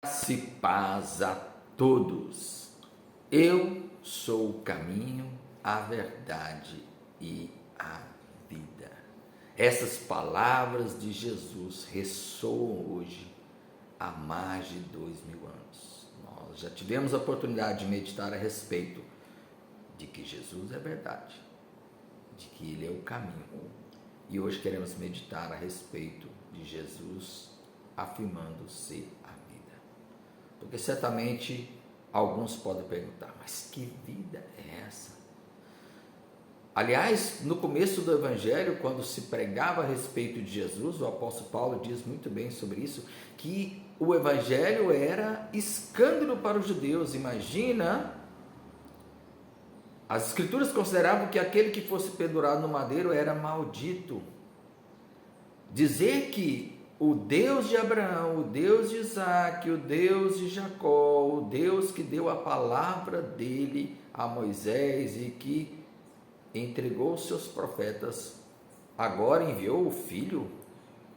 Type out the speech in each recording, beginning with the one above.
Graça e paz a todos. Eu sou o caminho, a verdade e a vida. Essas palavras de Jesus ressoam hoje há mais de 2000 anos. Nós já tivemos a oportunidade de meditar a respeito de que Jesus é verdade, de que Ele é o caminho. E hoje queremos meditar a respeito de Jesus afirmando ser a vida. Porque certamente alguns podem perguntar, mas que vida é essa? Aliás, no começo do Evangelho, quando se pregava a respeito de Jesus, o apóstolo Paulo diz muito bem sobre isso, que o Evangelho era escândalo para os judeus. Imagina, as Escrituras consideravam que aquele que fosse pendurado no madeiro era maldito. Dizer que o Deus de Abraão, o Deus de Isaac, o Deus de Jacó, o Deus que deu a palavra dele a Moisés e que entregou os seus profetas, agora enviou o Filho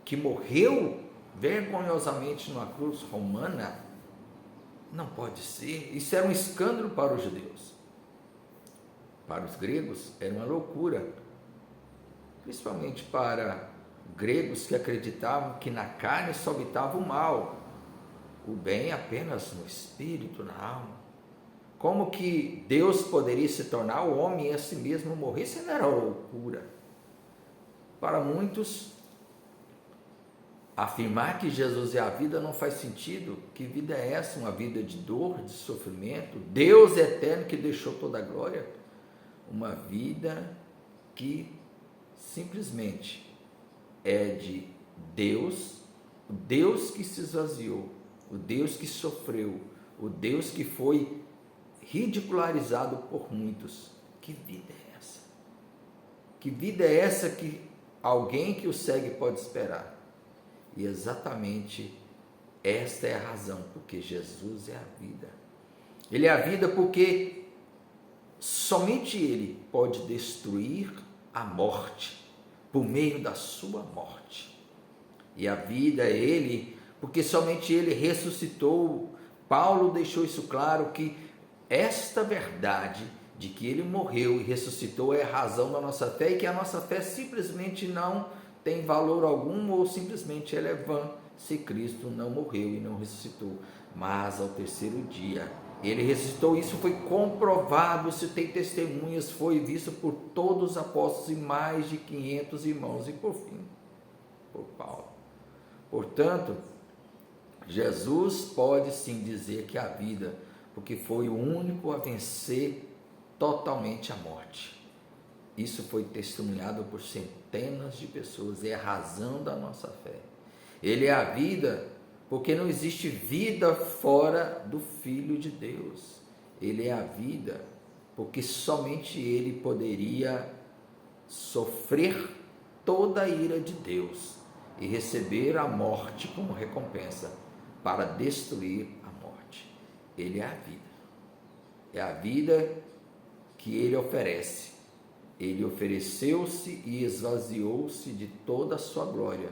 que morreu vergonhosamente numa cruz romana? Não pode ser. Isso era um escândalo para os judeus. Para os gregos era uma loucura, principalmente para gregos que acreditavam que na carne só habitava o mal, o bem apenas no espírito, na alma. Como que Deus poderia se tornar o homem e a si mesmo morrer? Isso não era loucura. Para muitos, afirmar que Jesus é a vida não faz sentido. Que vida é essa? Uma vida de dor, de sofrimento? Deus eterno que deixou toda a glória? Uma vida que simplesmente é de Deus, o Deus que se esvaziou, o Deus que sofreu, o Deus que foi ridicularizado por muitos. Que vida é essa? Que vida é essa que alguém que o segue pode esperar? E exatamente esta é a razão, porque Jesus é a vida. Ele é a vida porque somente Ele pode destruir a morte, por meio da sua morte. E a vida é Ele, porque somente Ele ressuscitou. Paulo deixou isso claro, que esta verdade de que Ele morreu e ressuscitou é a razão da nossa fé, e que a nossa fé simplesmente não tem valor algum, ou simplesmente ela é vã, se Cristo não morreu e não ressuscitou. Mas ao terceiro dia Ele ressuscitou. Isso foi comprovado, se tem testemunhas, foi visto por todos os apóstolos e mais de 500 irmãos, e por fim, por Paulo. Portanto, Jesus pode sim dizer que é a vida, porque foi o único a vencer totalmente a morte. Isso foi testemunhado por centenas de pessoas, é a razão da nossa fé. Ele é a vida, porque não existe vida fora do Filho de Deus. Ele é a vida, porque somente Ele poderia sofrer toda a ira de Deus e receber a morte como recompensa para destruir a morte. Ele é a vida. É a vida que Ele oferece. Ele ofereceu-se e esvaziou-se de toda a sua glória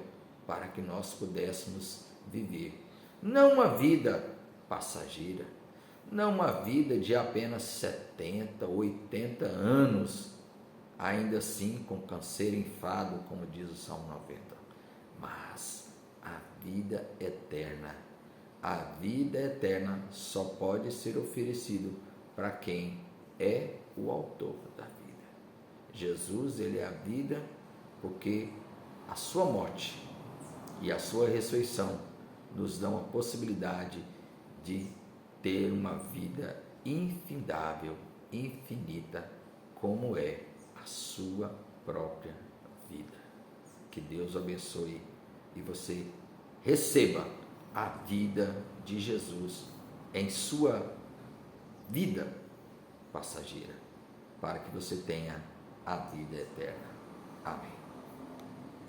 para que nós pudéssemos viver, não uma vida passageira, não uma vida de apenas 70, 80 anos, ainda assim com câncer enfado, como diz o Salmo 90, mas a vida eterna. A vida eterna só pode ser oferecido para quem é o autor da vida. Jesus, Ele é a vida, porque a sua morte e a sua ressurreição nos dão a possibilidade de ter uma vida infindável, infinita, como é a sua própria vida. Que Deus abençoe e você receba a vida de Jesus em sua vida passageira, para que você tenha a vida eterna. Amém.